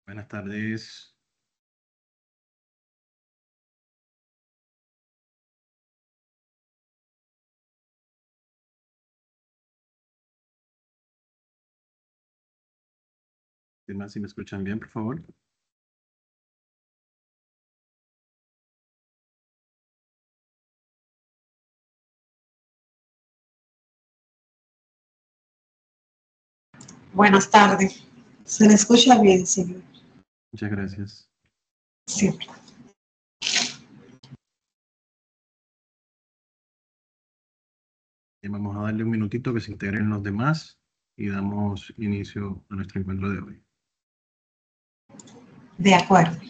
Buenas tardes. Demás, si me escuchan bien, por favor. Buenas tardes. Se le escucha bien, señor. Muchas gracias. Siempre. Vamos a darle un minutito que se integren los demás y damos inicio a nuestro encuentro de hoy. De acuerdo.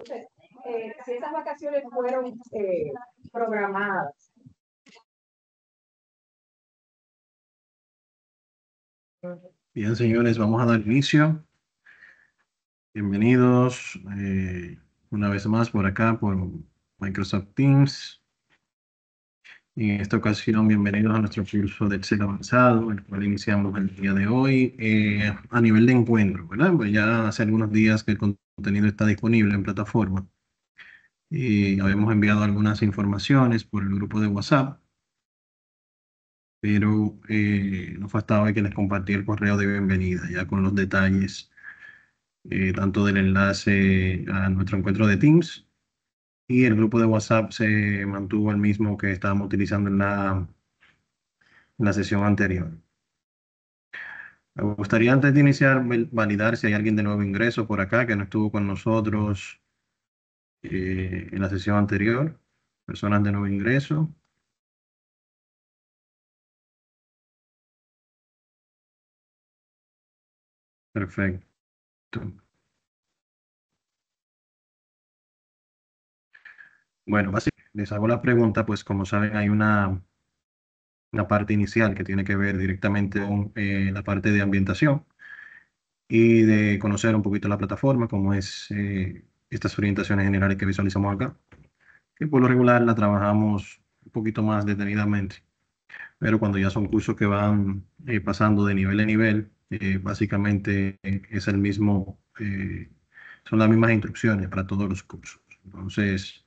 Si esas vacaciones fueron programadas. Bien, señores, vamos a dar inicio. Bienvenidos una vez más por acá, por Microsoft Teams. Y en esta ocasión, bienvenidos a nuestro curso de Excel avanzado, el cual iniciamos el día de hoy a nivel de encuentro, ¿verdad? Pues ya hace algunos días que el contenido está disponible en plataforma y habíamos enviado algunas informaciones por el grupo de WhatsApp, pero nos faltaba que les compartí el correo de bienvenida, ya con los detalles tanto del enlace a nuestro encuentro de Teams y el grupo de WhatsApp se mantuvo el mismo que estábamos utilizando en la sesión anterior. Me gustaría antes de iniciar validar si hay alguien de nuevo ingreso por acá que no estuvo con nosotros en la sesión anterior. Personas de nuevo ingreso. Perfecto. Bueno, básicamente les hago la pregunta, pues como saben hay una parte inicial que tiene que ver directamente con la parte de ambientación y de conocer un poquito la plataforma, cómo es estas orientaciones generales que visualizamos acá, que por lo regular la trabajamos un poquito más detenidamente, pero cuando ya son cursos que van pasando de nivel a nivel, básicamente es el mismo, son las mismas instrucciones para todos los cursos. Entonces,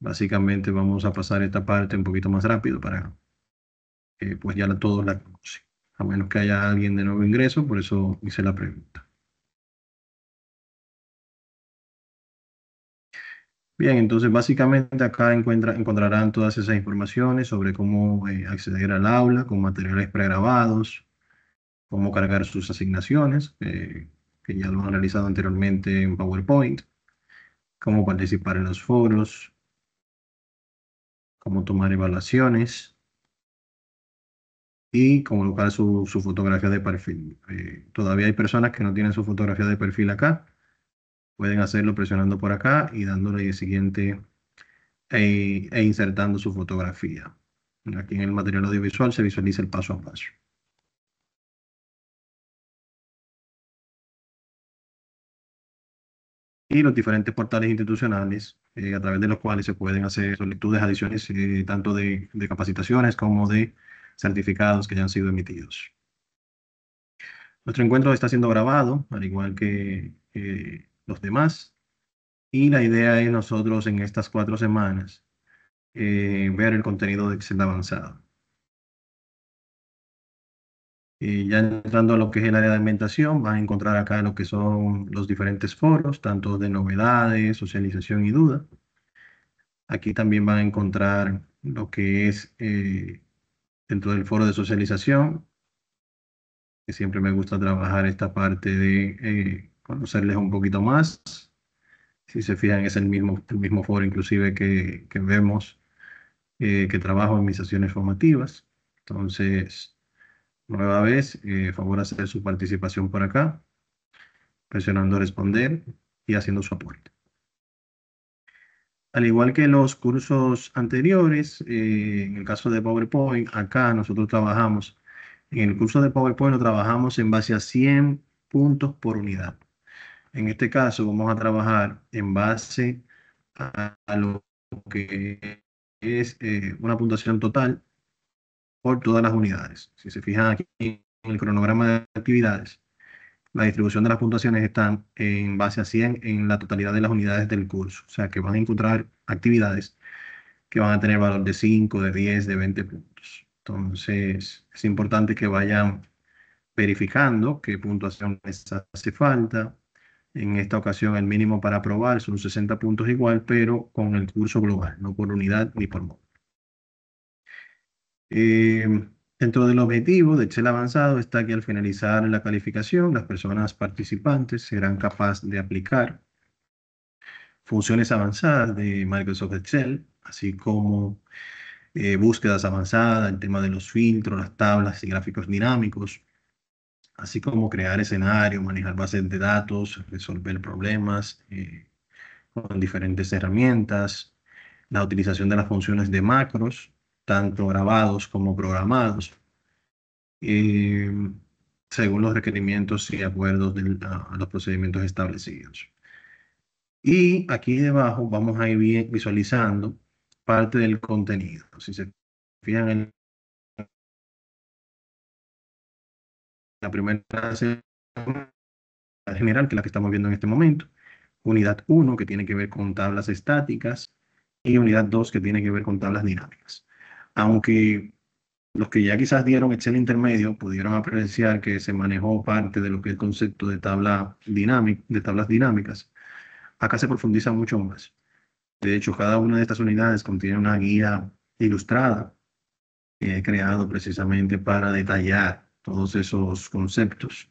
básicamente vamos a pasar esta parte un poquito más rápido para que pues ya todos la conocen, a menos que haya alguien de nuevo ingreso, por eso hice la pregunta. Bien, entonces básicamente acá encontrarán todas esas informaciones sobre cómo acceder al aula con materiales pregrabados, cómo cargar sus asignaciones, que ya lo han realizado anteriormente en PowerPoint, cómo participar en los foros, cómo tomar evaluaciones y colocar su fotografía de perfil. Todavía hay personas que no tienen su fotografía de perfil acá. Pueden hacerlo presionando por acá y dándole el siguiente e insertando su fotografía. Aquí en el material audiovisual se visualiza el paso a paso. Y los diferentes portales institucionales a través de los cuales se pueden hacer solicitudes, adiciones, tanto de capacitaciones como de certificados que ya han sido emitidos. Nuestro encuentro está siendo grabado, al igual que los demás, y la idea es nosotros en estas 4 semanas ver el contenido de Excel avanzado. Ya entrando a lo que es el área de ambientación, van a encontrar acá lo que son los diferentes foros, tanto de novedades, socialización y duda. Aquí también van a encontrar lo que es dentro del foro de socialización, que siempre me gusta trabajar esta parte de conocerles un poquito más. Si se fijan, es el mismo foro inclusive que vemos, que trabajo en mis sesiones formativas. Entonces, nueva vez, favor hacer su participación por acá, presionando responder y haciendo su aporte. Al igual que los cursos anteriores, en el caso de PowerPoint, acá nosotros trabajamos, en el curso de PowerPoint lo trabajamos en base a 100 puntos por unidad. En este caso vamos a trabajar en base a lo que es una puntuación total por todas las unidades. Si se fijan aquí en el cronograma de actividades, la distribución de las puntuaciones están en base a 100 en la totalidad de las unidades del curso. O sea que van a encontrar actividades que van a tener valor de 5, de 10, de 20 puntos. Entonces, es importante que vayan verificando qué puntuación les hace falta. En esta ocasión, el mínimo para aprobar son 60 puntos igual, pero con el curso global, no por unidad ni por módulo. Eh, Dentro del objetivo de Excel avanzado está que al finalizar la calificación, las personas participantes serán capaces de aplicar funciones avanzadas de Microsoft Excel, así como búsquedas avanzadas, el tema de los filtros, las tablas y gráficos dinámicos, así como crear escenarios, manejar bases de datos, resolver problemas con diferentes herramientas, la utilización de las funciones de macros, tanto grabados como programados, eh, según los requerimientos y acuerdos de los procedimientos establecidos. Y aquí debajo vamos a ir visualizando parte del contenido. Si se fijan en la primera general, que es la que estamos viendo en este momento, unidad 1, que tiene que ver con tablas estáticas, y unidad 2, que tiene que ver con tablas dinámicas. Aunque los que ya quizás dieron Excel intermedio pudieron apreciar que se manejó parte de lo que es el concepto de de tablas dinámicas, acá se profundiza mucho más. De hecho, cada una de estas unidades contiene una guía ilustrada que he creado precisamente para detallar todos esos conceptos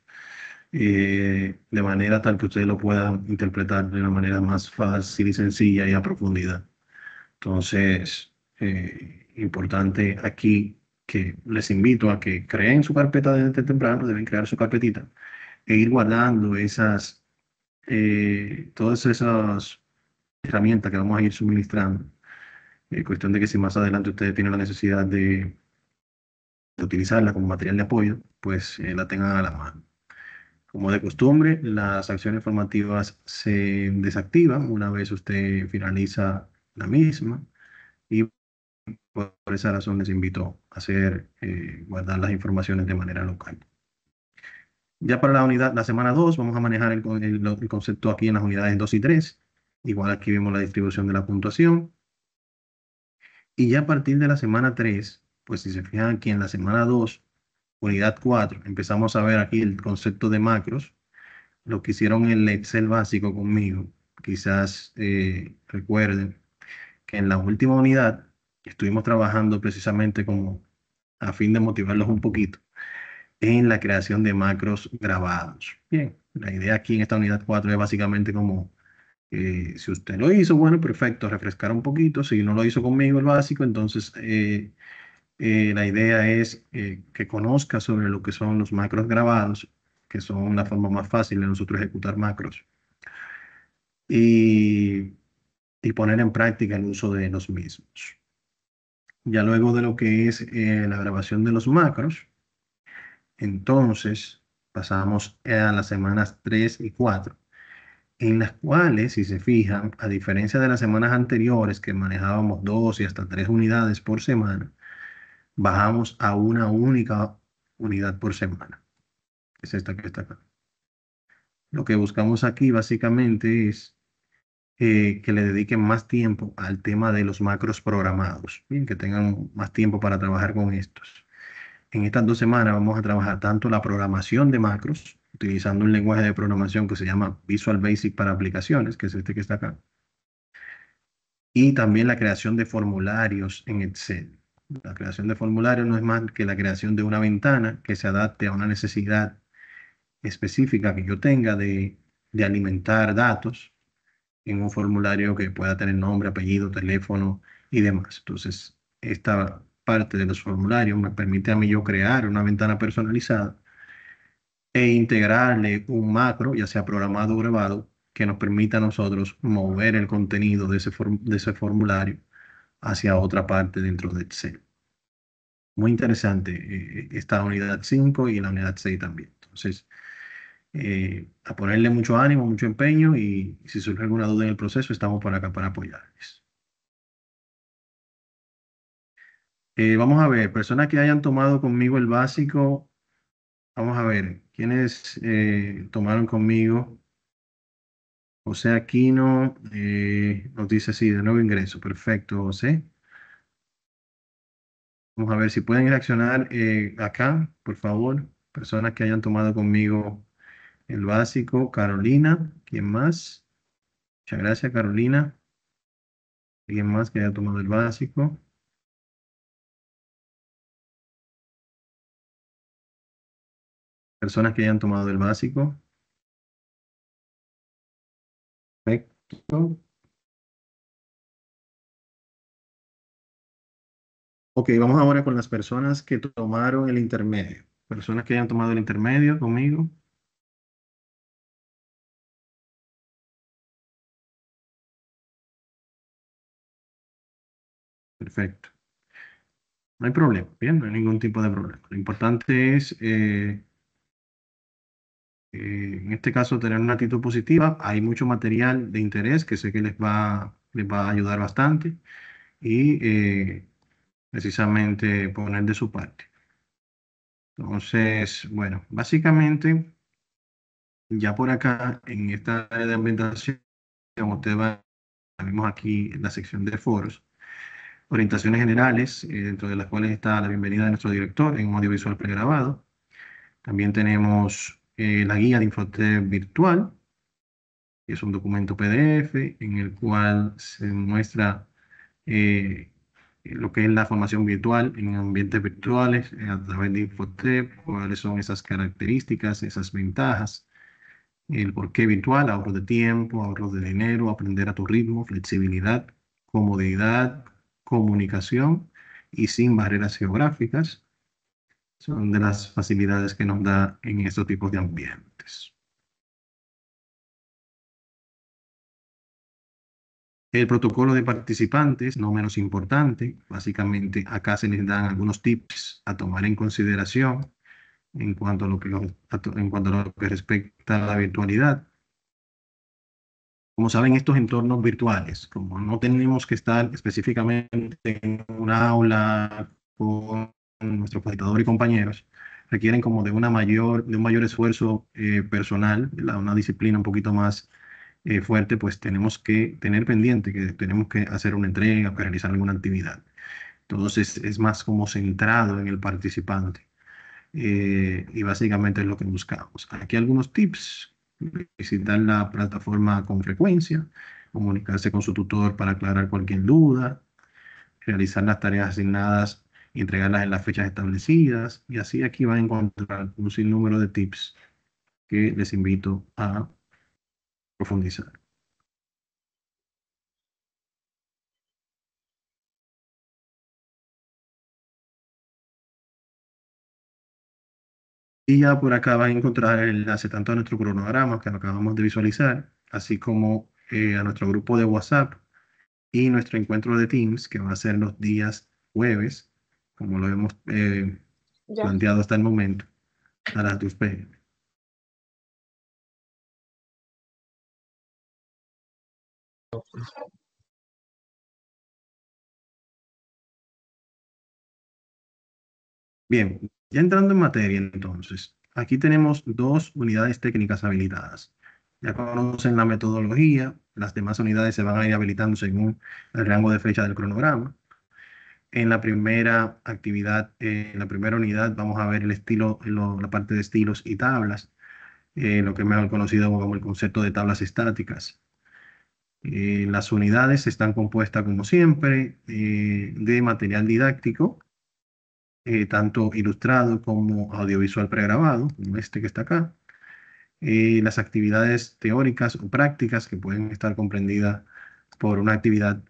de manera tal que ustedes lo puedan interpretar de una manera más fácil y sencilla y a profundidad. Entonces, importante aquí que les invito a que creen su carpeta desde temprano, deben crear su carpetita e ir guardando todas esas herramientas que vamos a ir suministrando. Cuestión de que si más adelante ustedes tienen la necesidad de utilizarla como material de apoyo, pues la tengan a la mano. Como de costumbre, las acciones formativas se desactivan una vez usted finaliza la misma y por esa razón les invito a guardar las informaciones de manera local. Ya para la semana 2 vamos a manejar el concepto aquí en las unidades 2 y 3. Igual aquí vemos la distribución de la puntuación. Y ya a partir de la semana 3, pues si se fijan aquí en la semana 2, unidad 4, empezamos a ver aquí el concepto de macros, lo que hicieron en el Excel básico conmigo. Quizás recuerden que en la última unidad estuvimos trabajando precisamente como a fin de motivarlos un poquito en la creación de macros grabados. Bien, la idea aquí en esta unidad 4 es básicamente como, si usted lo hizo, bueno, perfecto, refrescar un poquito. Si no lo hizo conmigo el básico, entonces la idea es que conozca sobre lo que son los macros grabados, que son la forma más fácil de nosotros ejecutar macros, y, y poner en práctica el uso de los mismos. Ya luego de lo que es la grabación de los macros, entonces pasamos a las semanas 3 y 4, en las cuales, si se fijan, a diferencia de las semanas anteriores que manejábamos 2 y hasta 3 unidades por semana, bajamos a una única unidad por semana. Es esta que está acá. Lo que buscamos aquí básicamente es que le dediquen más tiempo al tema de los macros programados, bien, que tengan más tiempo para trabajar con estos. En estas 2 semanas vamos a trabajar tanto la programación de macros, utilizando un lenguaje de programación que se llama Visual Basic para aplicaciones, que es este que está acá, y también la creación de formularios en Excel. La creación de formularios no es más que la creación de una ventana que se adapte a una necesidad específica que yo tenga de alimentar datos en un formulario que pueda tener nombre, apellido, teléfono y demás. Entonces, esta parte de los formularios me permite a mí yo crear una ventana personalizada e integrarle un macro, ya sea programado o grabado, que nos permita a nosotros mover el contenido de ese formulario hacia otra parte dentro de Excel. Muy interesante esta unidad 5 y la unidad 6 también. Entonces, a ponerle mucho ánimo, mucho empeño, y si surge alguna duda en el proceso, estamos por acá para apoyarles. Vamos a ver, personas que hayan tomado conmigo el básico, vamos a ver, ¿quiénes tomaron conmigo? José Aquino nos dice sí, de nuevo ingreso. Perfecto, José. Vamos a ver si pueden reaccionar acá, por favor. Personas que hayan tomado conmigo el básico. Carolina, ¿quién más? Muchas gracias, Carolina. ¿Alguien más que haya tomado el básico? Personas que hayan tomado el básico. Perfecto. Ok, vamos ahora con las personas que tomaron el intermedio. Personas que hayan tomado el intermedio conmigo. Perfecto. No hay problema, bien, no hay ningún tipo de problema. Lo importante es, en este caso, tener una actitud positiva. Hay mucho material de interés que sé que les va a ayudar bastante y precisamente poner de su parte. Entonces, bueno, básicamente, ya por acá, en esta área de ambientación, usted va, vemos aquí en la sección de foros, orientaciones generales, dentro de las cuales está la bienvenida de nuestro director en un audiovisual pregrabado. También tenemos la guía de Infotep virtual, que es un documento PDF en el cual se muestra eh, lo que es la formación virtual en ambientes virtuales a través de Infotep, cuáles son esas características, esas ventajas, el por qué virtual, ahorro de tiempo, ahorro de dinero, aprender a tu ritmo, flexibilidad, comodidad, comunicación y sin barreras geográficas. Son de las facilidades que nos da en estos tipos de ambientes. El protocolo de participantes, no menos importante, básicamente acá se les dan algunos tips a tomar en consideración en cuanto a en cuanto a lo que respecta a la virtualidad. Como saben, estos entornos virtuales, como no tenemos que estar específicamente en un aula con nuestros facilitadores y compañeros, requieren como de un mayor esfuerzo personal, ¿verdad? Una disciplina un poquito más fuerte, pues tenemos que tener pendiente que tenemos que hacer una entrega, que realizar alguna actividad. Entonces es más como centrado en el participante y básicamente es lo que buscamos. Aquí algunos tips: visitar la plataforma con frecuencia, comunicarse con su tutor para aclarar cualquier duda, realizar las tareas asignadas y entregarlas en las fechas establecidas. Y así aquí van a encontrar un sinnúmero de tips que les invito a profundizar. Y ya por acá van a encontrar el enlace tanto a nuestro cronograma que lo acabamos de visualizar, así como a nuestro grupo de WhatsApp y nuestro encuentro de Teams, que va a ser los días jueves, como lo hemos Ya. planteado hasta el momento, a las 2 p.m. Bien, ya entrando en materia entonces, aquí tenemos dos unidades técnicas habilitadas. Ya conocen la metodología, las demás unidades se van a ir habilitando según el rango de fecha del cronograma. En la primera actividad, en la primera unidad, vamos a ver el estilo, la parte de estilos y tablas, lo que es mejor conocido como el concepto de tablas estáticas. Las unidades están compuestas, como siempre, de material didáctico, tanto ilustrado como audiovisual pregrabado, como este que está acá. Las actividades teóricas o prácticas que pueden estar comprendidas por una actividad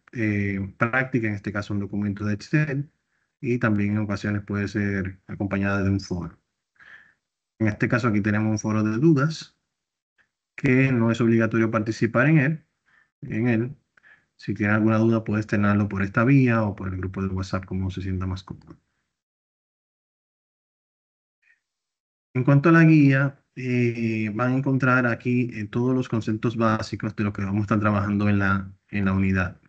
práctica, en este caso un documento de Excel, y también en ocasiones puede ser acompañada de un foro. En este caso aquí tenemos un foro de dudas, que no es obligatorio participar en él. Si tiene alguna duda, puede externarlo por esta vía o por el grupo de WhatsApp, como se sienta más cómodo. En cuanto a la guía, van a encontrar aquí todos los conceptos básicos de lo que vamos a estar trabajando en la unidad.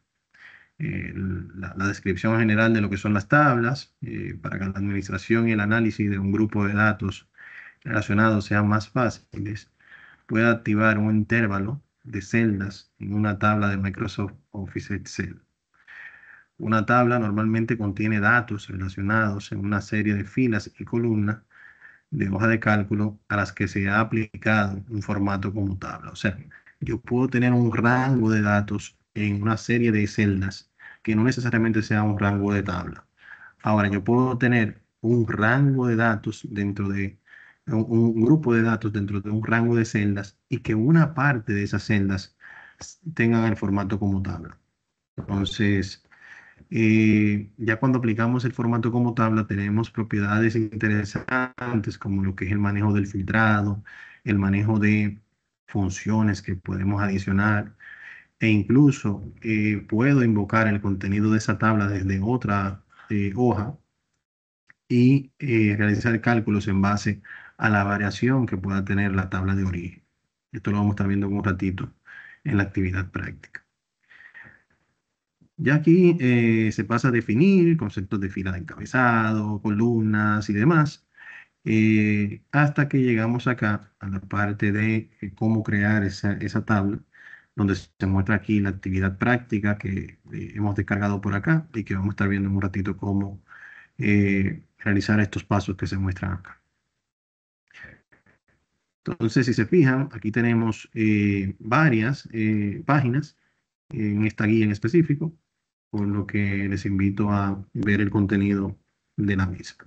La descripción general de lo que son las tablas, para que la administración y el análisis de un grupo de datos relacionados sean más fáciles. Puede activar un intervalo de celdas en una tabla de Microsoft Office Excel. Una tabla normalmente contiene datos relacionados en una serie de filas y columnas de hoja de cálculo a las que se ha aplicado un formato como tabla. O sea, yo puedo tener un rango de datos en una serie de celdas que no necesariamente sea un rango de tabla. Ahora, yo puedo tener un rango de datos dentro de un grupo de datos dentro de un rango de celdas y que una parte de esas celdas tengan el formato como tabla. Entonces, ya cuando aplicamos el formato como tabla, tenemos propiedades interesantes como lo que es el manejo del filtrado, el manejo de funciones que podemos adicionar e incluso puedo invocar el contenido de esa tabla desde otra hoja y realizar cálculos en base a la variación que pueda tener la tabla de origen. Esto lo vamos a estar viendo en un ratito en la actividad práctica. Ya aquí se pasa a definir conceptos de fila de encabezado, columnas y demás, hasta que llegamos acá a la parte de cómo crear esa tabla, donde se muestra aquí la actividad práctica que hemos descargado por acá y que vamos a estar viendo en un ratito cómo realizar estos pasos que se muestran acá. Entonces, si se fijan, aquí tenemos varias páginas en esta guía en específico, por lo que les invito a ver el contenido de la misma.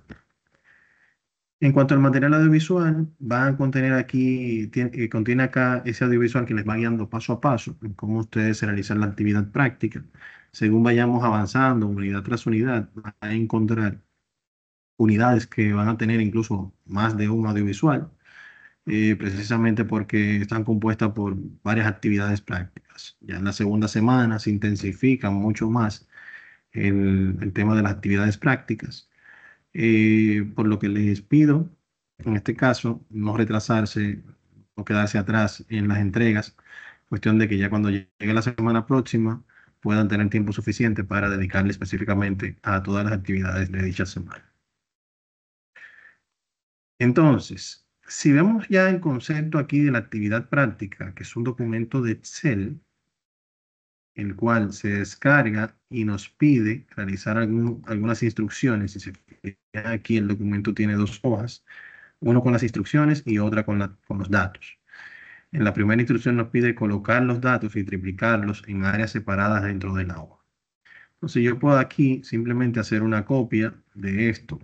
En cuanto al material audiovisual, va a contener aquí, contiene acá ese audiovisual que les va guiando paso a paso en cómo ustedes realizan la actividad práctica. Según vayamos avanzando, unidad tras unidad, van a encontrar unidades que van a tener incluso más de un audiovisual, precisamente porque están compuestas por varias actividades prácticas. Ya en la segunda semana se intensifican mucho más el tema de las actividades prácticas, por lo que les pido en este caso, no retrasarse o quedarse atrás en las entregas, cuestión de que ya cuando llegue la semana próxima puedan tener tiempo suficiente para dedicarle específicamente a todas las actividades de dicha semana. Entonces, si vemos ya el concepto aquí de la actividad práctica, que es un documento de Excel, el cual se descarga y nos pide realizar algunas instrucciones. Si se fijan aquí, el documento tiene dos hojas, uno con las instrucciones y otra con los datos. En la primera instrucción nos pide colocar los datos y triplicarlos en áreas separadas dentro de la hoja. Entonces yo puedo aquí simplemente hacer una copia de esto,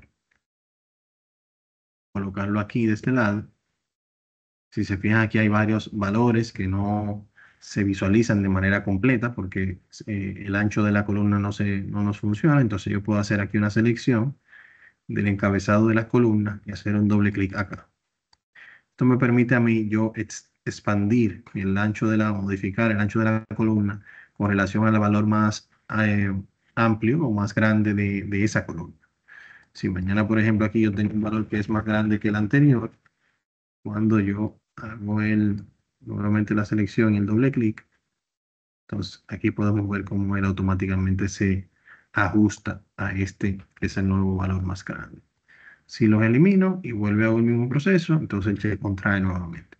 colocarlo aquí de este lado. Si se fijan aquí hay varios valores que no se visualizan de manera completa porque el ancho de la columna no nos funciona. Entonces yo puedo hacer aquí una selección del encabezado de las columnas y hacer un doble clic acá. Esto me permite a mí yo expandir el ancho modificar el ancho de la columna con relación al valor más amplio o más grande de esa columna. Si mañana, por ejemplo, aquí yo tengo un valor que es más grande que el anterior, cuando yo hago nuevamente la selección y el doble clic, entonces aquí podemos ver cómo él automáticamente se ajusta a este, que es el nuevo valor más grande. Si los elimino y vuelve a el mismo proceso, entonces el check contrae nuevamente.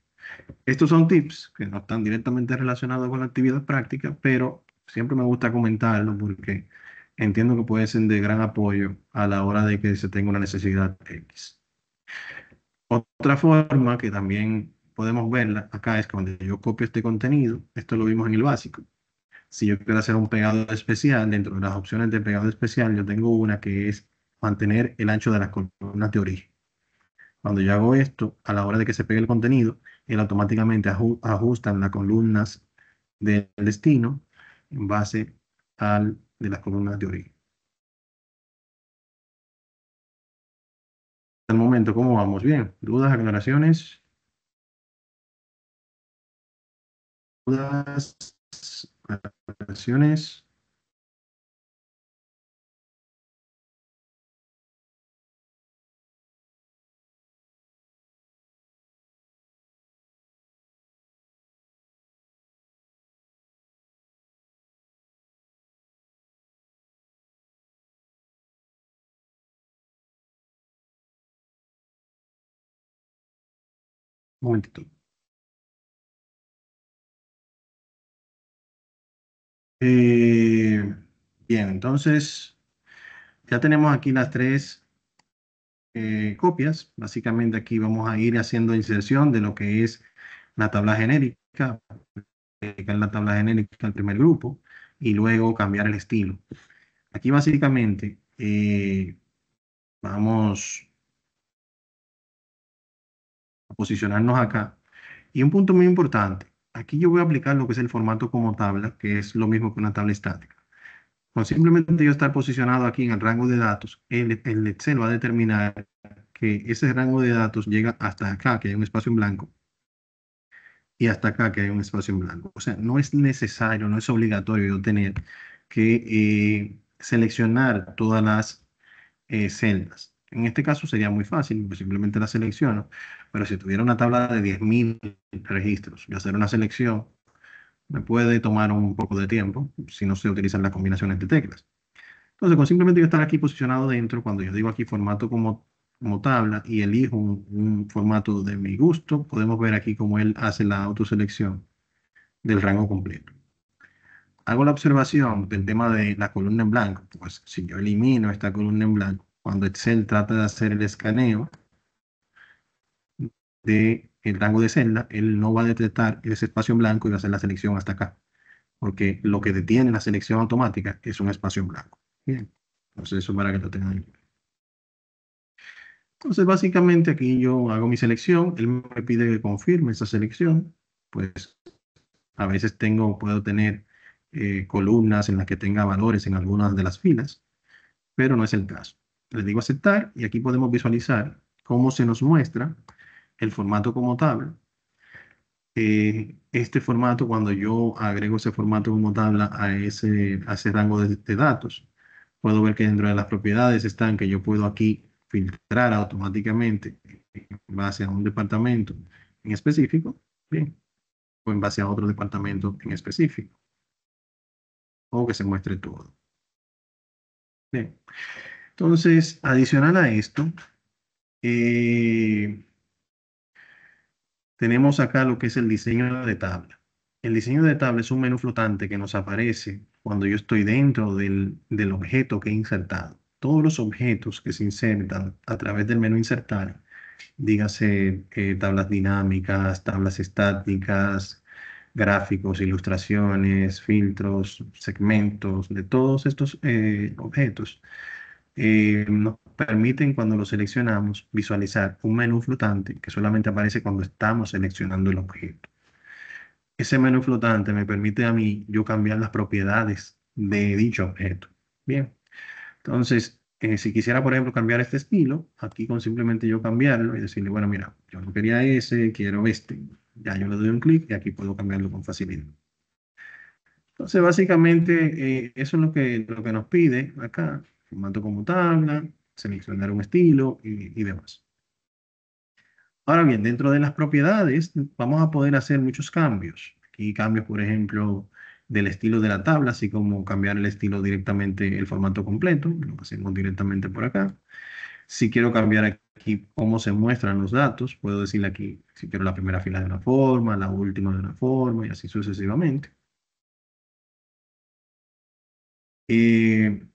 Estos son tips que no están directamente relacionados con la actividad práctica, pero siempre me gusta comentarlo porque entiendo que puede ser de gran apoyo a la hora de que se tenga una necesidad X. Otra forma que también podemos verla acá es cuando yo copio este contenido, esto lo vimos en el básico. Si yo quiero hacer un pegado especial, dentro de las opciones de pegado especial, yo tengo una que es mantener el ancho de las columnas de origen. Cuando yo hago esto, a la hora de que se pegue el contenido, él automáticamente ajusta las columnas del destino en base al de las columnas de origen. Hasta el momento, ¿cómo vamos? Bien. ¿Dudas, aclaraciones? ¿Dudas, aclaraciones? Un momentito. Eh, bien, entonces ya tenemos aquí las tres copias. Básicamente aquí vamos a ir haciendo inserción de lo que es la tabla genérica, aplicar la tabla genérica al primer grupo y luego cambiar el estilo. Aquí básicamente vamos a posicionarnos acá. Y un punto muy importante, aquí yo voy a aplicar lo que es el formato como tabla, que es lo mismo que una tabla estática. Con simplemente yo estar posicionado aquí en el rango de datos, el Excel va a determinar que ese rango de datos llega hasta acá, que hay un espacio en blanco, y hasta acá, que hay un espacio en blanco. O sea, no es necesario, no es obligatorio yo tener que seleccionar todas las celdas. En este caso sería muy fácil, pues simplemente la selecciono, pero si tuviera una tabla de 10.000 registros y hacer una selección, me puede tomar un poco de tiempo si no se utilizan las combinaciones de teclas. Entonces, con simplemente yo estar aquí posicionado dentro, cuando yo digo aquí formato como tabla y elijo un formato de mi gusto, podemos ver aquí cómo él hace la autoselección del rango completo. Hago la observación del tema de la columna en blanco. Pues si yo elimino esta columna en blanco, cuando Excel trata de hacer el escaneo del rango de celda, él no va a detectar ese espacio en blanco y va a hacer la selección hasta acá. Porque lo que detiene la selección automática es un espacio en blanco. Bien, entonces eso para que lo tengan en cuenta. Entonces, básicamente aquí yo hago mi selección, él me pide que confirme esa selección, pues a veces puedo tener columnas en las que tenga valores en algunas de las filas, pero no es el caso. Le digo aceptar y aquí podemos visualizar cómo se nos muestra el formato como tabla. Este formato, cuando yo agrego ese formato como tabla a ese rango de datos, puedo ver que dentro de las propiedades están que yo puedo aquí filtrar automáticamente en base a un departamento en específico, bien, o en base a otro departamento en específico, o que se muestre todo. Bien. Entonces, adicional a esto, eh, tenemos acá lo que es el diseño de tabla. El diseño de tabla es un menú flotante que nos aparece cuando yo estoy dentro del objeto que he insertado. Todos los objetos que se insertan a través del menú insertar, dígase tablas dinámicas, tablas estáticas, gráficos, ilustraciones, filtros, segmentos, de todos estos objetos, nos permiten cuando lo seleccionamos visualizar un menú flotante que solamente aparece cuando estamos seleccionando el objeto. Ese menú flotante me permite a mí yo cambiar las propiedades de dicho objeto. Bien, entonces, si quisiera, por ejemplo, cambiar este estilo, aquí con simplemente yo cambiarlo y decirle, bueno, mira, yo no quería ese, quiero este. Ya yo le doy un clic y aquí puedo cambiarlo con facilidad. Entonces, básicamente, eso es lo que nos pide acá. Formato como tabla, seleccionar un estilo y demás. Ahora bien, dentro de las propiedades vamos a poder hacer muchos cambios. Aquí cambios, por ejemplo, del estilo de la tabla, así como cambiar el estilo directamente, el formato completo, lo hacemos directamente por acá. Si quiero cambiar aquí cómo se muestran los datos, puedo decirle aquí si quiero la primera fila de una forma, la última de una forma y así sucesivamente. Eh,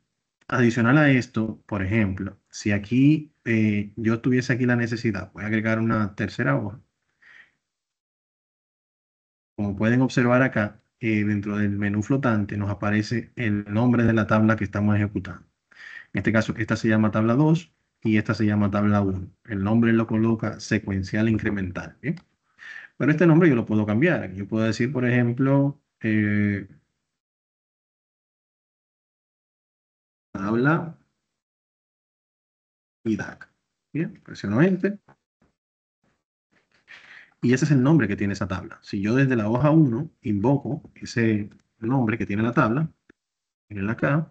Adicional a esto, por ejemplo, si aquí yo tuviese aquí la necesidad, voy a agregar una tercera hoja. Como pueden observar acá, dentro del menú flotante nos aparece el nombre de la tabla que estamos ejecutando. En este caso, esta se llama tabla 2 y esta se llama tabla 1. El nombre lo coloca secuencial incremental. ¿Bien? Pero este nombre yo lo puedo cambiar. Yo puedo decir, por ejemplo, tabla y DAC. Bien, presiono Enter. Y ese es el nombre que tiene esa tabla. Si yo desde la hoja 1 invoco ese nombre que tiene la tabla, miren acá,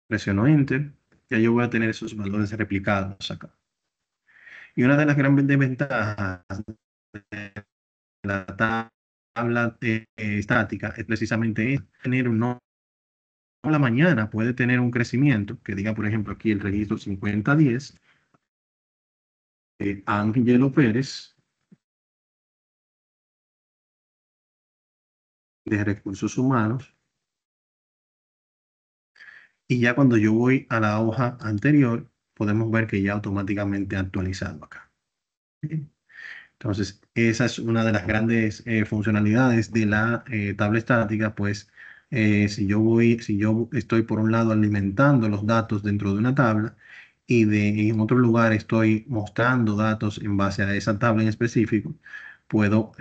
presiono Enter, ya yo voy a tener esos valores replicados acá. Y una de las grandes desventajas de la tabla estática es precisamente tener un nombre. La mañana puede tener un crecimiento, que diga, por ejemplo, aquí el registro 5010, Ángelo Pérez, de Recursos Humanos, y ya cuando yo voy a la hoja anterior, podemos ver que ya automáticamente ha actualizado acá. Bien. Entonces, esa es una de las grandes funcionalidades de la tabla estática, pues si yo estoy por un lado alimentando los datos dentro de una tabla y en otro lugar estoy mostrando datos en base a esa tabla en específico, puedo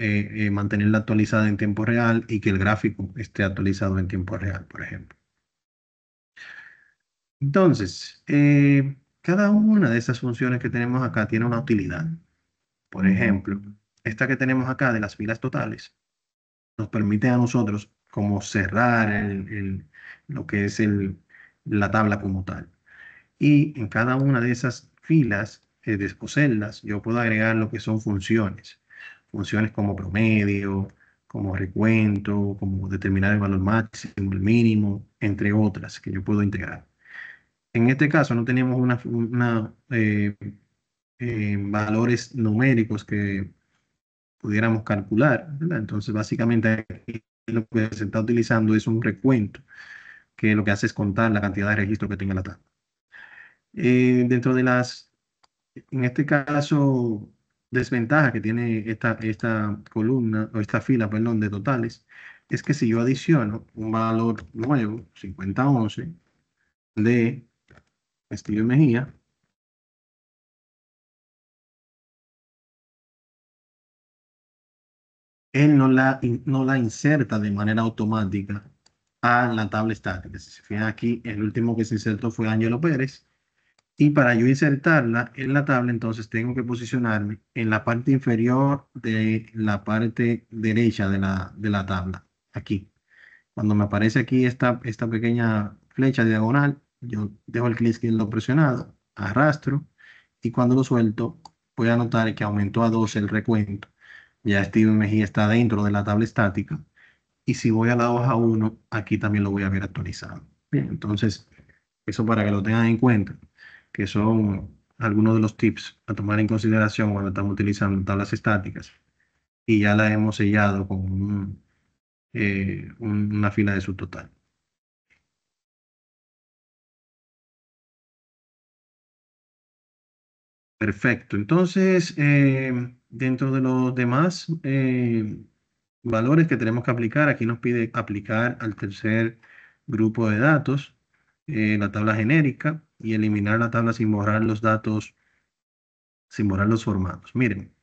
mantenerla actualizada en tiempo real y que el gráfico esté actualizado en tiempo real, por ejemplo. Entonces, cada una de esas funciones que tenemos acá tiene una utilidad. Por ejemplo, esta que tenemos acá de las filas totales nos permite a nosotros como cerrar lo que es la tabla como tal. Y en cada una de esas filas o celdas yo puedo agregar lo que son funciones. Funciones como promedio, como recuento, como determinar el valor máximo, el mínimo, entre otras que yo puedo integrar. En este caso no teníamos valores numéricos que pudiéramos calcular, ¿verdad? Entonces, básicamente, aquí lo que se está utilizando es un recuento, que lo que hace es contar la cantidad de registros que tenga la tabla. Dentro de en este caso, desventaja que tiene esta columna, o esta fila, perdón, de totales, es que si yo adiciono un valor nuevo, 5011, de Castillo Mejía, él no la inserta de manera automática a la tabla estática. Si se fijan aquí, el último que se insertó fue Ángelo Pérez. Y para yo insertarla en la tabla, entonces tengo que posicionarme en la parte inferior de la parte derecha de la tabla. Aquí. Cuando me aparece aquí esta pequeña flecha diagonal, yo dejo el clic izquierdo presionado, arrastro y cuando lo suelto voy a notar que aumentó a 2 el recuento. Ya Steven Mejía está dentro de la tabla estática. Y si voy a la hoja 1, aquí también lo voy a ver actualizado. Bien, entonces, eso para que lo tengan en cuenta, que son algunos de los tips a tomar en consideración cuando estamos utilizando tablas estáticas. Y ya la hemos sellado con una fila de subtotal. Perfecto. Entonces, dentro de los demás valores que tenemos que aplicar, aquí nos pide aplicar al tercer grupo de datos, la tabla genérica, y eliminar la tabla sin borrar los datos, sin borrar los formatos. Miren,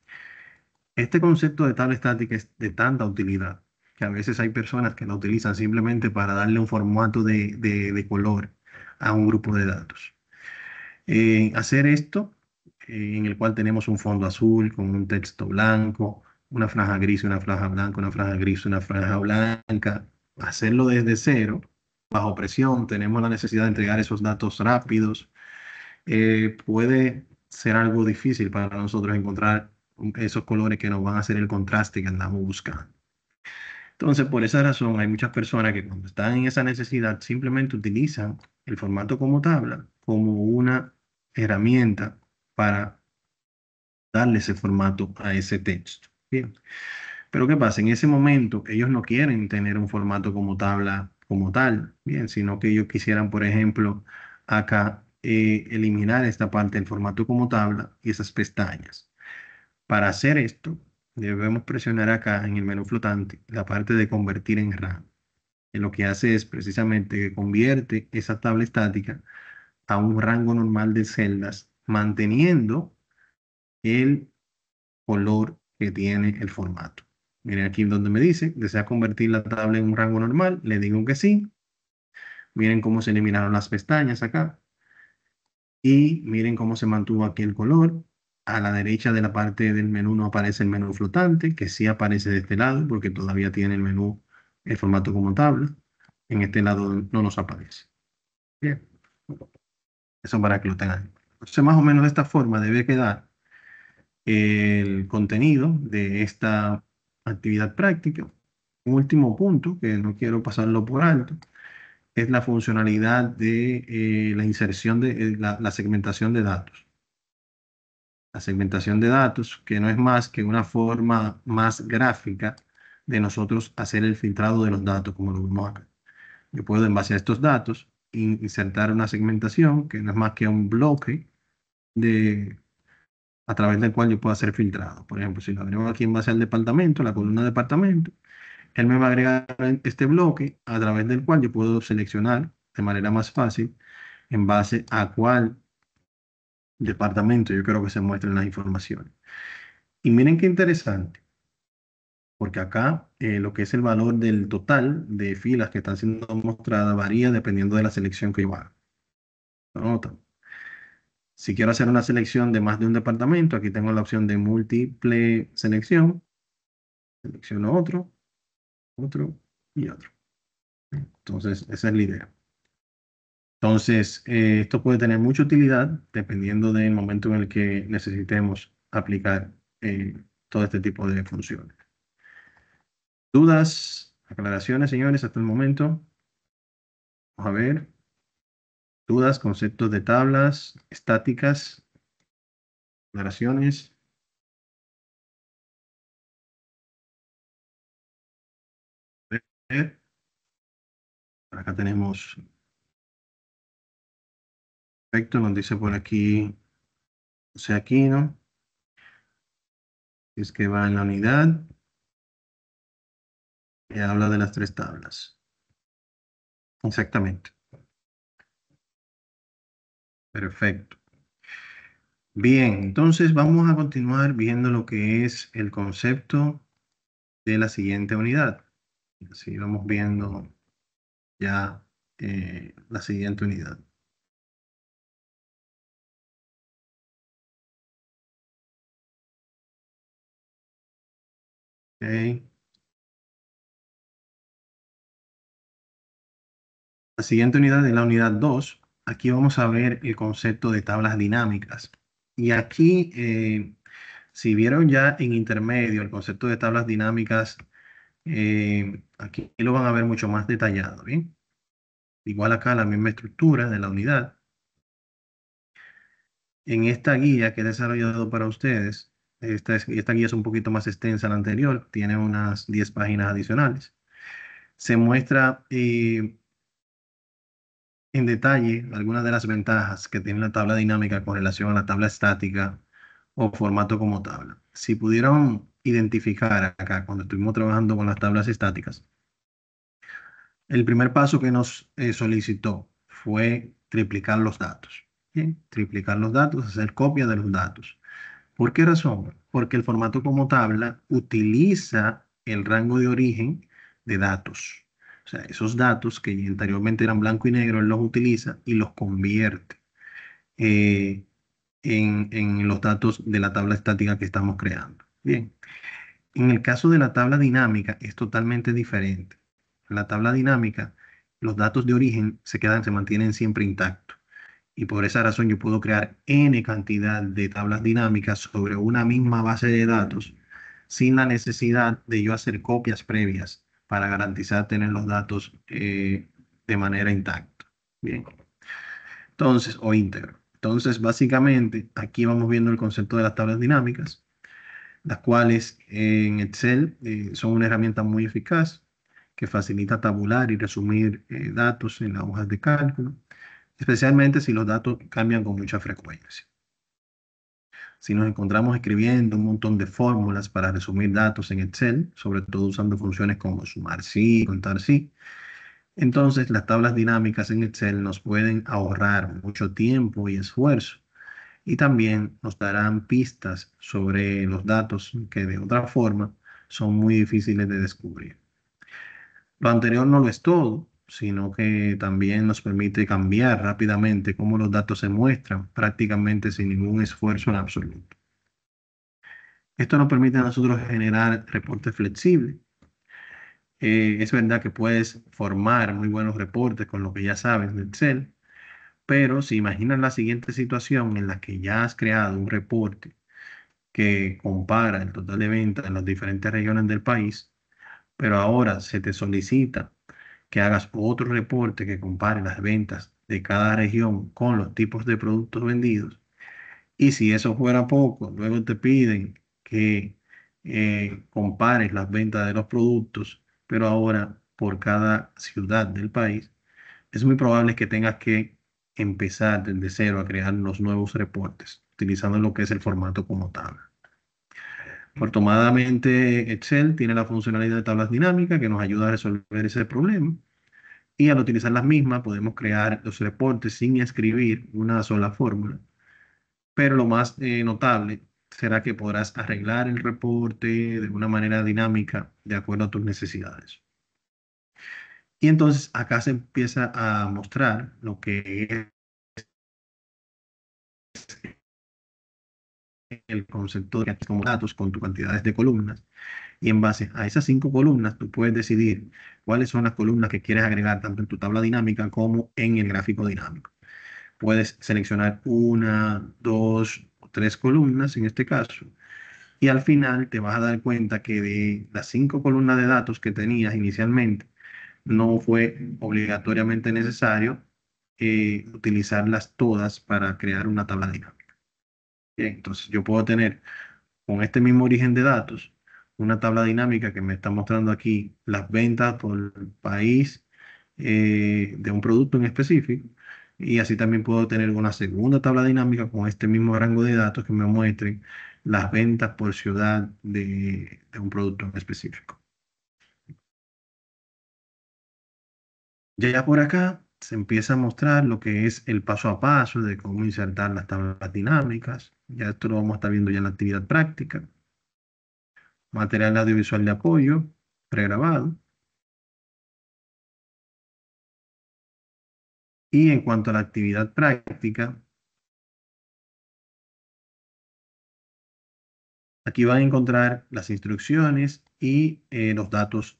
este concepto de tabla estática es de tanta utilidad que a veces hay personas que la utilizan simplemente para darle un formato de color a un grupo de datos. Hacer esto, en el cual tenemos un fondo azul con un texto blanco, una franja gris, una franja blanca, una franja gris, una franja blanca, hacerlo desde cero, bajo presión, tenemos la necesidad de entregar esos datos rápidos, puede ser algo difícil para nosotros encontrar esos colores que nos van a hacer el contraste que andamos buscando. Entonces, por esa razón, hay muchas personas que cuando están en esa necesidad simplemente utilizan el formato como tabla como una herramienta para darle ese formato a ese texto. Bien. Pero ¿qué pasa? En ese momento ellos no quieren tener un formato como tabla como tal, bien, sino que ellos quisieran, por ejemplo, acá eliminar esta parte del formato como tabla y esas pestañas. Para hacer esto, debemos presionar acá en el menú flotante la parte de convertir en RAM. Y lo que hace es precisamente que convierte esa tabla estática a un rango normal de celdas, manteniendo el color que tiene el formato. Miren aquí donde me dice, desea convertir la tabla en un rango normal, le digo que sí. Miren cómo se eliminaron las pestañas acá. Y miren cómo se mantuvo aquí el color. A la derecha de la parte del menú no aparece el menú flotante, que sí aparece de este lado, porque todavía tiene el menú, el formato como tabla. En este lado no nos aparece. Bien, eso para que lo tengan. Entonces, más o menos de esta forma debe quedar el contenido de esta actividad práctica. Un último punto, que no quiero pasarlo por alto, es la funcionalidad de la inserción de la segmentación de datos. La segmentación de datos, que no es más que una forma más gráfica de nosotros hacer el filtrado de los datos, como lo vemos acá. Yo puedo, en base a estos datos, insertar una segmentación, que no es más que un bloque de, a través del cual yo puedo hacer filtrado. Por ejemplo, si lo agrego aquí en base al departamento, la columna departamento, él me va a agregar este bloque a través del cual yo puedo seleccionar de manera más fácil en base a cuál departamento yo quiero que se muestren las informaciones. Y miren qué interesante, porque acá lo que es el valor del total de filas que están siendo mostradas varía dependiendo de la selección que yo haga. ¿Lo notan? Si quiero hacer una selección de más de un departamento, aquí tengo la opción de múltiple selección. Selecciono otro, otro y otro. Entonces, esa es la idea. Entonces, esto puede tener mucha utilidad dependiendo del momento en el que necesitemos aplicar todo este tipo de funciones. ¿Dudas? ¿Aclaraciones, señores, hasta el momento? Vamos a ver. ¿Dudas? ¿Conceptos de tablas estáticas? ¿Aclaraciones? A ver. Acá tenemos, perfecto, nos dice por aquí, o sea, aquí, ¿no? Es que va en la unidad y habla de las tres tablas. Exactamente. Perfecto. Bien, entonces vamos a continuar viendo lo que es el concepto de la siguiente unidad. Así vamos viendo ya la siguiente unidad. Ok. La siguiente unidad es la unidad 2. Aquí vamos a ver el concepto de tablas dinámicas. Y aquí, si vieron ya en intermedio el concepto de tablas dinámicas, aquí lo van a ver mucho más detallado, ¿bien? Igual acá la misma estructura de la unidad. En esta guía que he desarrollado para ustedes, esta guía es un poquito más extensa a la anterior, tiene unas 10 páginas adicionales. Se muestra en detalle algunas de las ventajas que tiene la tabla dinámica con relación a la tabla estática o formato como tabla. Si pudieron identificar acá cuando estuvimos trabajando con las tablas estáticas, el primer paso que nos solicitó fue triplicar los datos. ¿Bien? Triplicar los datos, hacer copia de los datos. ¿Por qué razón? Porque el formato como tabla utiliza el rango de origen de datos. O sea, esos datos que anteriormente eran blanco y negro, él los utiliza y los convierte eh, en los datos de la tabla estática que estamos creando. Bien, en el caso de la tabla dinámica es totalmente diferente. En la tabla dinámica, los datos de origen se mantienen siempre intactos. Y por esa razón yo puedo crear N cantidad de tablas dinámicas sobre una misma base de datos sin la necesidad de yo hacer copias previas para garantizar tener los datos de manera intacta. Bien. Entonces, o íntegro. Entonces, básicamente, aquí vamos viendo el concepto de las tablas dinámicas, las cuales en Excel son una herramienta muy eficaz que facilita tabular y resumir datos en las hojas de cálculo, especialmente si los datos cambian con mucha frecuencia. Si nos encontramos escribiendo un montón de fórmulas para resumir datos en Excel, sobre todo usando funciones como sumar sí, contar sí, entonces las tablas dinámicas en Excel nos pueden ahorrar mucho tiempo y esfuerzo y también nos darán pistas sobre los datos que de otra forma son muy difíciles de descubrir. Lo anterior no lo es todo, sino que también nos permite cambiar rápidamente cómo los datos se muestran prácticamente sin ningún esfuerzo en absoluto. Esto nos permite a nosotros generar reportes flexibles. Es verdad que puedes formar muy buenos reportes con lo que ya sabes de Excel, pero si imaginas la siguiente situación en la que ya has creado un reporte que compara el total de ventas en las diferentes regiones del país, pero ahora se te solicita que hagas otro reporte que compare las ventas de cada región con los tipos de productos vendidos. Y si eso fuera poco, luego te piden que compares las ventas de los productos, pero ahora por cada ciudad del país. Es muy probable que tengas que empezar desde cero a crear los nuevos reportes, utilizando lo que es el formato como tabla. Afortunadamente, Excel tiene la funcionalidad de tablas dinámicas que nos ayuda a resolver ese problema. Y al utilizar las mismas, podemos crear los reportes sin escribir una sola fórmula. Pero lo más notable será que podrás arreglar el reporte de una manera dinámica de acuerdo a tus necesidades. Y entonces acá se empieza a mostrar lo que es el concepto de como datos con tus cantidades de columnas. Y en base a esas 5 columnas, tú puedes decidir cuáles son las columnas que quieres agregar tanto en tu tabla dinámica como en el gráfico dinámico. Puedes seleccionar una, dos o tres columnas en este caso. Y al final te vas a dar cuenta que de las 5 columnas de datos que tenías inicialmente, no fue obligatoriamente necesario utilizarlas todas para crear una tabla dinámica. Bien, entonces yo puedo tener con este mismo origen de datos una tabla dinámica que me está mostrando aquí las ventas por país de un producto en específico. Y así también puedo tener una segunda tabla dinámica con este mismo rango de datos que me muestren las ventas por ciudad de un producto en específico. Ya por acá se empieza a mostrar lo que es el paso a paso de cómo insertar las tablas dinámicas. Ya esto lo vamos a estar viendo ya en la actividad práctica. Material audiovisual de apoyo, pregrabado. Y en cuanto a la actividad práctica, aquí van a encontrar las instrucciones y los datos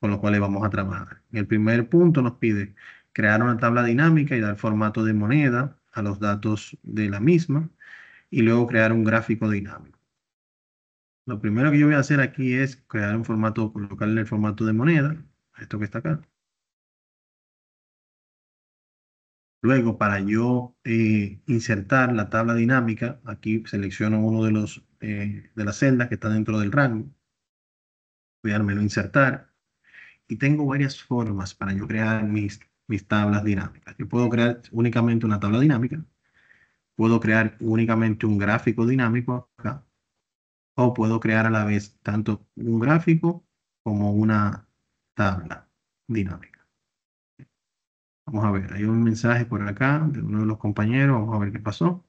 con los cuales vamos a trabajar. En el primer punto nos pide crear una tabla dinámica y dar formato de moneda a los datos de la misma y luego crear un gráfico dinámico. Lo primero que yo voy a hacer aquí es crear un formato, colocarle el formato de moneda, esto que está acá. Luego, para yo insertar la tabla dinámica, aquí selecciono uno de las celdas que está dentro del rango. Voy al menú insertar y tengo varias formas para yo crear mis tablas dinámicas. Yo puedo crear únicamente una tabla dinámica, puedo crear únicamente un gráfico dinámico acá, o puedo crear a la vez tanto un gráfico como una tabla dinámica. Vamos a ver, hay un mensaje por acá de uno de los compañeros, vamos a ver qué pasó.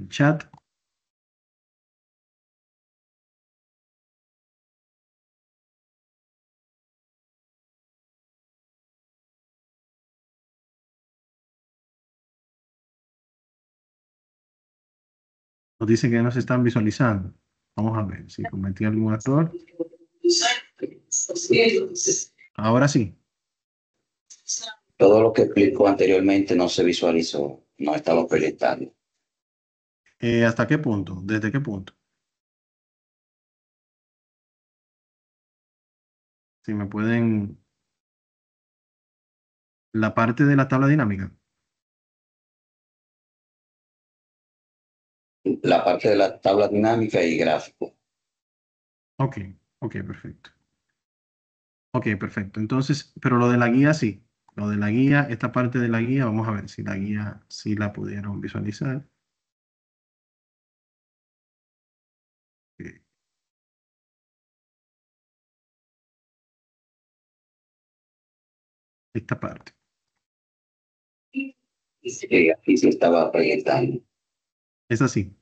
Chat. Nos dice que no se están visualizando. Vamos a ver si cometí algún error. Ahora sí. Todo lo que explicó anteriormente no se visualizó, no estamos proyectando. ¿Hasta qué punto? ¿Desde qué punto? Si me pueden... La parte de la tabla dinámica. La parte de la tabla dinámica y gráfico. Ok, ok, perfecto. Ok, perfecto. Entonces, pero lo de la guía sí. Lo de la guía, esta parte de la guía, vamos a ver si la guía sí la pudieron visualizar. Ok. Esta parte. Sí, aquí se estaba proyectando. Es así.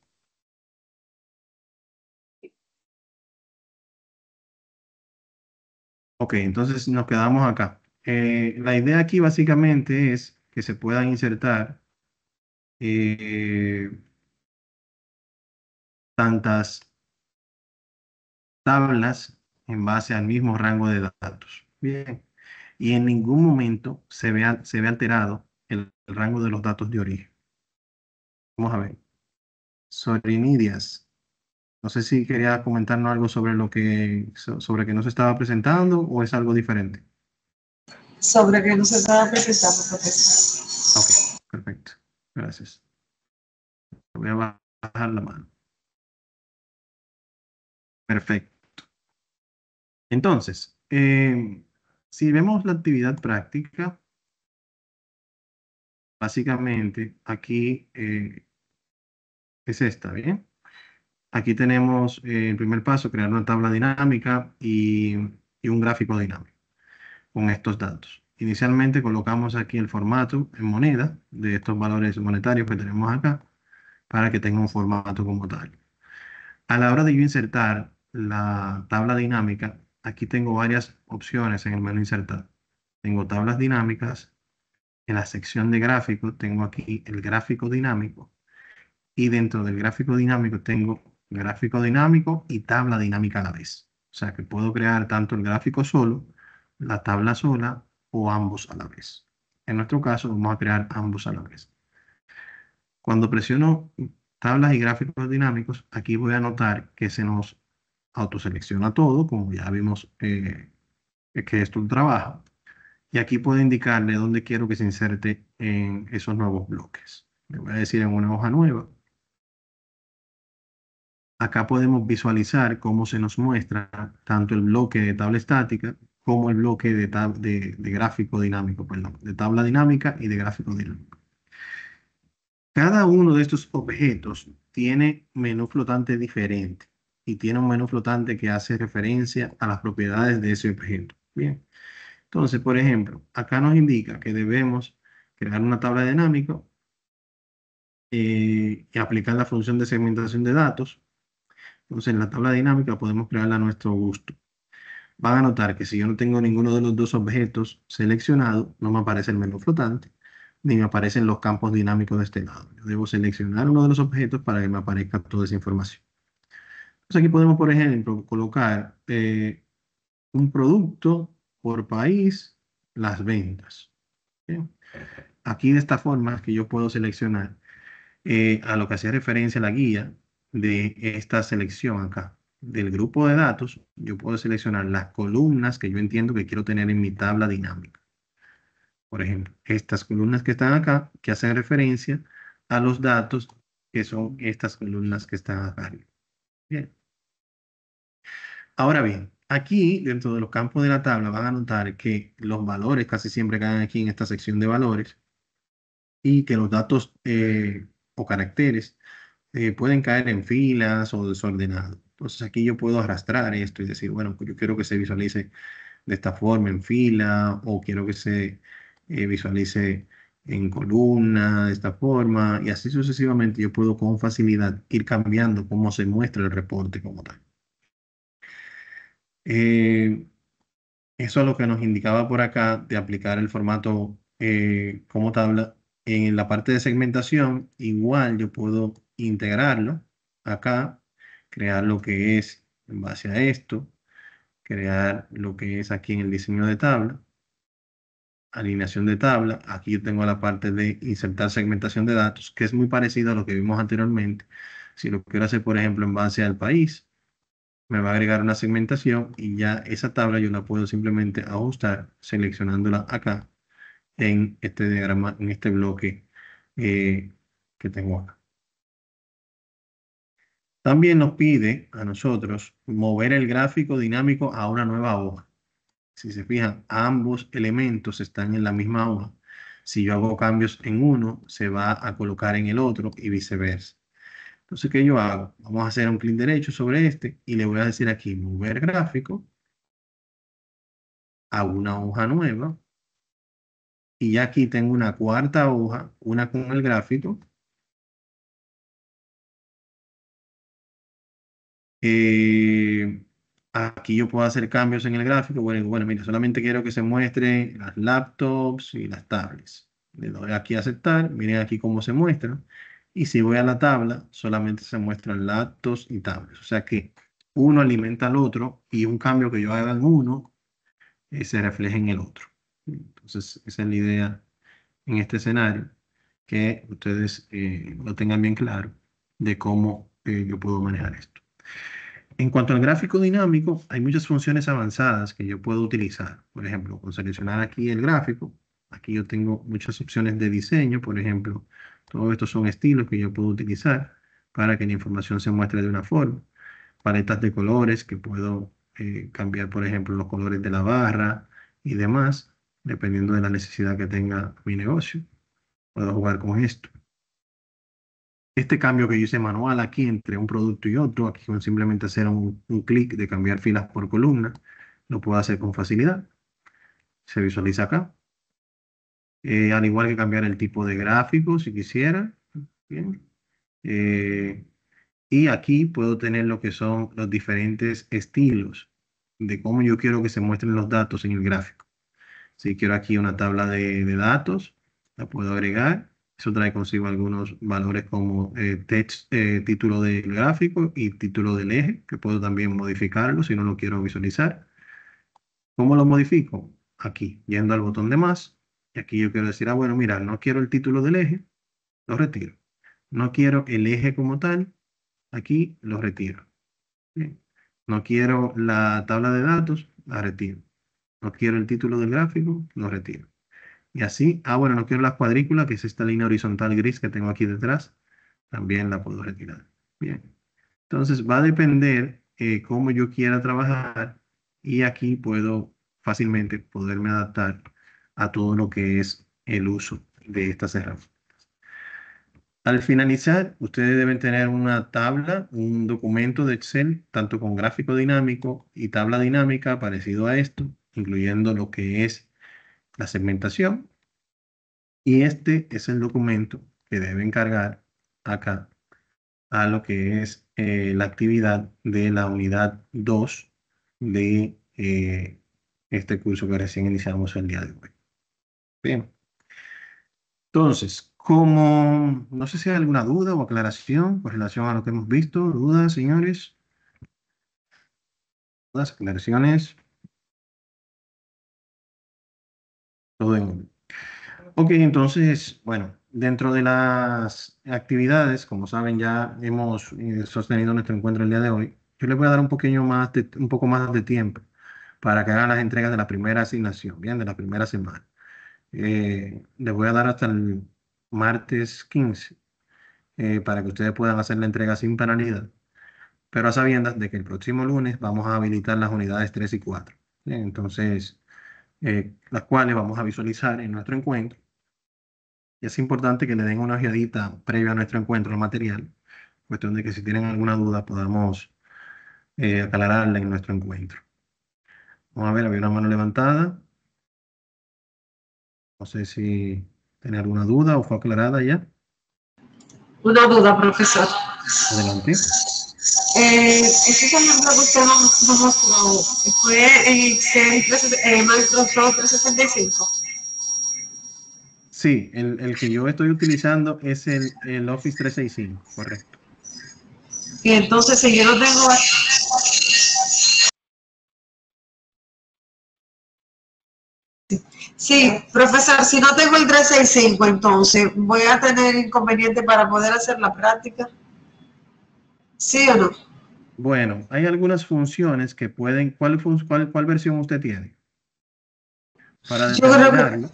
Ok, entonces nos quedamos acá. La idea aquí básicamente es que se puedan insertar eh, tantas tablas en base al mismo rango de datos. Bien. Y en ningún momento se ve alterado el rango de los datos de origen. Vamos a ver. Sorinidias. No sé si quería comentarnos algo sobre sobre que no se estaba presentando o es algo diferente. Sobre que no se estaba presentando, profesor. Ok, perfecto. Gracias. Voy a bajar la mano. Perfecto. Entonces, si vemos la actividad práctica, básicamente aquí es esta, ¿bien? Aquí tenemos el primer paso, crear una tabla dinámica y un gráfico dinámico con estos datos. Inicialmente colocamos aquí el formato en moneda de estos valores monetarios que tenemos acá para que tenga un formato como tal. A la hora de yo insertar la tabla dinámica, aquí tengo varias opciones en el menú insertar. Tengo tablas dinámicas. En la sección de gráficos tengo aquí el gráfico dinámico y dentro del gráfico dinámico tengo gráfico dinámico y tabla dinámica a la vez. O sea que puedo crear tanto el gráfico solo, la tabla sola o ambos a la vez. En nuestro caso vamos a crear ambos a la vez. Cuando presiono tablas y gráficos dinámicos, aquí voy a notar que se nos autoselecciona todo, como ya vimos que esto trabaja. Y aquí puedo indicarle dónde quiero que se inserte en esos nuevos bloques. Le voy a decir en una hoja nueva. Acá podemos visualizar cómo se nos muestra tanto el bloque de tabla estática como el bloque de gráfico dinámico, perdón, de tabla dinámica y de gráfico dinámico. Cada uno de estos objetos tiene menú flotante diferente y tiene un menú flotante que hace referencia a las propiedades de ese objeto. Bien, entonces, por ejemplo, acá nos indica que debemos crear una tabla dinámica y aplicar la función de segmentación de datos. Entonces, en la tabla dinámica podemos crearla a nuestro gusto. Van a notar que si yo no tengo ninguno de los dos objetos seleccionados, no me aparece el menú flotante, ni me aparecen los campos dinámicos de este lado. Yo debo seleccionar uno de los objetos para que me aparezca toda esa información. Entonces aquí podemos, por ejemplo, colocar un producto por país, las ventas. ¿Bien? aquí de esta forma es que yo puedo seleccionar a lo que hacía referencia a la guía de esta selección acá. Del grupo de datos, yo puedo seleccionar las columnas que yo entiendo que quiero tener en mi tabla dinámica. Por ejemplo, estas columnas que están acá, que hacen referencia a los datos que son estas columnas que están acá arriba. Bien. Ahora bien, aquí dentro de los campos de la tabla van a notar que los valores casi siempre caen aquí en esta sección de valores y que los datos o caracteres pueden caer en filas o desordenados. Entonces aquí yo puedo arrastrar esto y decir, bueno, pues yo quiero que se visualice de esta forma en fila o quiero que se visualice en columna de esta forma y así sucesivamente yo puedo con facilidad ir cambiando cómo se muestra el reporte como tal. Eh, Eso es lo que nos indicaba por acá de aplicar el formato como tabla. En la parte de segmentación, igual yo puedo integrarlo acá, crear lo que es en base a esto, crear lo que es aquí en el diseño de tabla, alineación de tabla. Aquí yo tengo la parte de insertar segmentación de datos, que es muy parecido a lo que vimos anteriormente. Si lo quiero hacer, por ejemplo, en base al país, me va a agregar una segmentación y ya esa tabla yo la puedo simplemente ajustar seleccionándola acá en este diagrama, en este bloque eh, que tengo acá. También nos pide a nosotros mover el gráfico dinámico a una nueva hoja. Si se fijan, ambos elementos están en la misma hoja. Si yo hago cambios en uno, se va a colocar en el otro y viceversa. Entonces, ¿qué yo hago? Vamos a hacer un clic derecho sobre este y le voy a decir aquí, mover gráfico a una hoja nueva. Y ya aquí tengo una cuarta hoja, una con el gráfico. Aquí yo puedo hacer cambios en el gráfico. Bueno, mira, solamente quiero que se muestre las laptops y las tablets. Le doy aquí a aceptar. Miren aquí cómo se muestra. Y si voy a la tabla, solamente se muestran laptops y tablets. O sea que uno alimenta al otro y un cambio que yo haga en uno se refleja en el otro. Entonces, esa es la idea en este escenario, que ustedes lo tengan bien claro de cómo yo puedo manejar esto. En cuanto al gráfico dinámico, hay muchas funciones avanzadas que yo puedo utilizar. Por ejemplo, con seleccionar aquí el gráfico, aquí yo tengo muchas opciones de diseño. Por ejemplo, todos estos son estilos que yo puedo utilizar para que la información se muestre de una forma. Paletas de colores que puedo cambiar, por ejemplo, los colores de la barra y demás, dependiendo de la necesidad que tenga mi negocio. Puedo jugar con esto. Este cambio que yo hice manual aquí entre un producto y otro, aquí con simplemente hacer un clic de cambiar filas por columna, lo puedo hacer con facilidad. Se visualiza acá. Al igual que cambiar el tipo de gráfico si quisiera. Bien. Eh, y aquí puedo tener lo que son los diferentes estilos de cómo yo quiero que se muestren los datos en el gráfico. Si quiero aquí una tabla de datos, la puedo agregar. Eso trae consigo algunos valores como título del gráfico y título del eje, que puedo también modificarlo si no lo quiero visualizar. ¿Cómo lo modifico? Aquí, yendo al botón de más. Y aquí yo quiero decir, bueno, mira, no quiero el título del eje, lo retiro. No quiero el eje como tal, aquí lo retiro. Bien. No quiero la tabla de datos, la retiro. No quiero el título del gráfico, lo retiro. Y así, bueno, no quiero las cuadrículas, que es esta línea horizontal gris que tengo aquí detrás, también la puedo retirar. Bien. Entonces va a depender cómo yo quiera trabajar y aquí puedo fácilmente poderme adaptar a todo lo que es el uso de estas herramientas. Al finalizar, ustedes deben tener una tabla, un documento de Excel, tanto con gráfico dinámico y tabla dinámica parecido a esto, incluyendo lo que es la segmentación. Y este es el documento que deben cargar acá a lo que es la actividad de la unidad 2 de este curso que recién iniciamos el día de hoy. Bien. Entonces, como no sé si hay alguna duda o aclaración con relación a lo que hemos visto, dudas, señores, dudas, aclaraciones, todo en orden. Ok, entonces, bueno, dentro de las actividades, como saben, ya hemos sostenido nuestro encuentro el día de hoy. Yo les voy a dar un poco más de tiempo para que hagan las entregas de la primera asignación, bien, de la primera semana. Les voy a dar hasta el martes 15 para que ustedes puedan hacer la entrega sin penalidad, pero a sabiendas de que el próximo lunes vamos a habilitar las unidades 3 y 4. Bien, entonces, las cuales vamos a visualizar en nuestro encuentro. Y es importante que le den una ojeadita previa a nuestro encuentro al material, cuestión de que si tienen alguna duda podamos aclararla en nuestro encuentro. Vamos a ver, había una mano levantada. No sé si tiene alguna duda o fue aclarada ya. Una duda, profesor. Adelante. Ese ejemplo que usted nos mostró fue en Excel Microsoft 365. Sí, el que yo estoy utilizando es el Office 365, correcto. Y entonces, si yo no tengo. Sí, profesor, si no tengo el 365, entonces voy a tener inconveniente para poder hacer la práctica. ¿Sí o no? Bueno, hay algunas funciones que pueden. ¿Cuál versión usted tiene? Para Yo creo que determinarlo.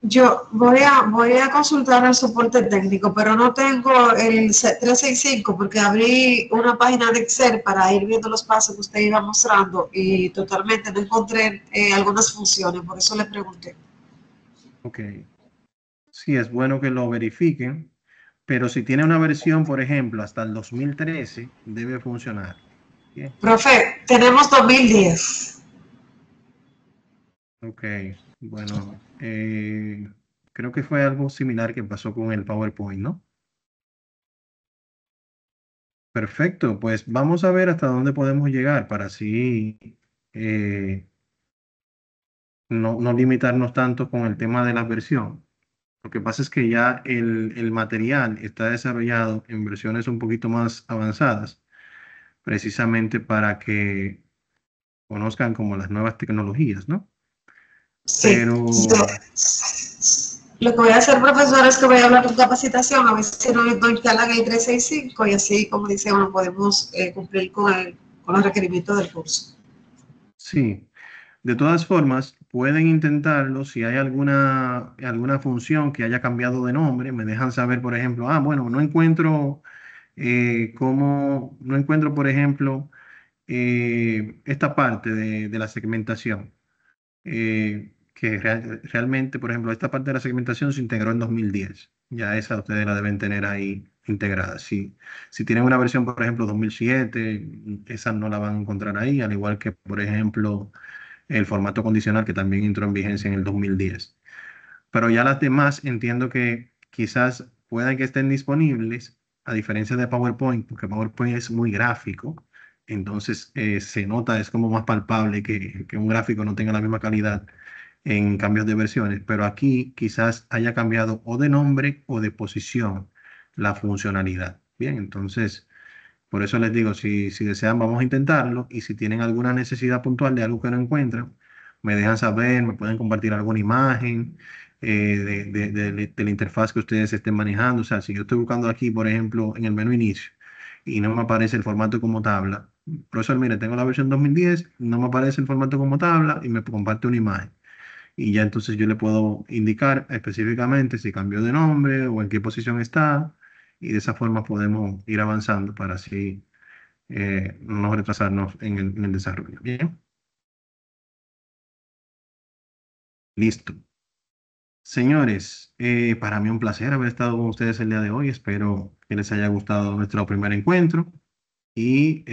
yo voy a consultar el soporte técnico, pero no tengo el 365 porque abrí una página de Excel para ir viendo los pasos que usted iba mostrando y totalmente no encontré algunas funciones, por eso le pregunté. Ok. Sí, es bueno que lo verifiquen, pero si tiene una versión, por ejemplo, hasta el 2013, debe funcionar. Bien. Profe, tenemos 2010. Ok. Bueno, creo que fue algo similar que pasó con el PowerPoint, ¿no? Perfecto, pues vamos a ver hasta dónde podemos llegar para así eh, no limitarnos tanto con el tema de la versión. Lo que pasa es que ya el material está desarrollado en versiones un poquito más avanzadas, precisamente para que conozcan como las nuevas tecnologías, ¿no? Sí. Pero Lo que voy a hacer, profesor, es que voy a hablar con capacitación, a ver si nos instalan el 365 y así, como dice uno, podemos cumplir con los requerimientos del curso. sí, de todas formas, pueden intentarlo. Si hay alguna función que haya cambiado de nombre, me dejan saber, por ejemplo, bueno, no encuentro, por ejemplo, esta parte de la segmentación. Que realmente, por ejemplo, esta parte de la segmentación se integró en 2010. Ya esa ustedes la deben tener ahí integrada. Si tienen una versión, por ejemplo, 2007, esa no la van a encontrar ahí, al igual que, por ejemplo, el formato condicional que también entró en vigencia en el 2010. Pero ya las demás entiendo que quizás puedan que estén disponibles, a diferencia de PowerPoint, porque PowerPoint es muy gráfico, entonces se nota, es como más palpable que un gráfico no tenga la misma calidad en cambios de versiones, pero aquí quizás haya cambiado o de nombre o de posición la funcionalidad. Bien, entonces, por eso les digo, si desean, vamos a intentarlo y si tienen alguna necesidad puntual de algo que no encuentran, me dejan saber, me pueden compartir alguna imagen de la interfaz que ustedes estén manejando. O sea, si yo estoy buscando aquí, por ejemplo, en el menú inicio y no me aparece el formato como tabla, profesor, mire, tengo la versión 2010, no me aparece el formato como tabla y me comparte una imagen. Y ya entonces yo le puedo indicar específicamente si cambió de nombre o en qué posición está. Y de esa forma podemos ir avanzando para así no retrasarnos en el desarrollo. Bien, listo. Señores, para mí un placer haber estado con ustedes el día de hoy. Espero que les haya gustado nuestro primer encuentro y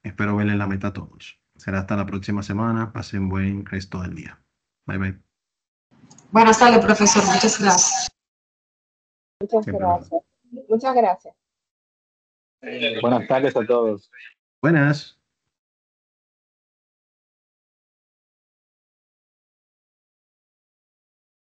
espero verles la meta a todos. Será hasta la próxima semana. Pasen buen resto del día. Bye bye. Buenas tardes, profesor. Muchas gracias. Muchas Siempre va. gracias. Muchas gracias. Buenas tardes a todos. Buenas.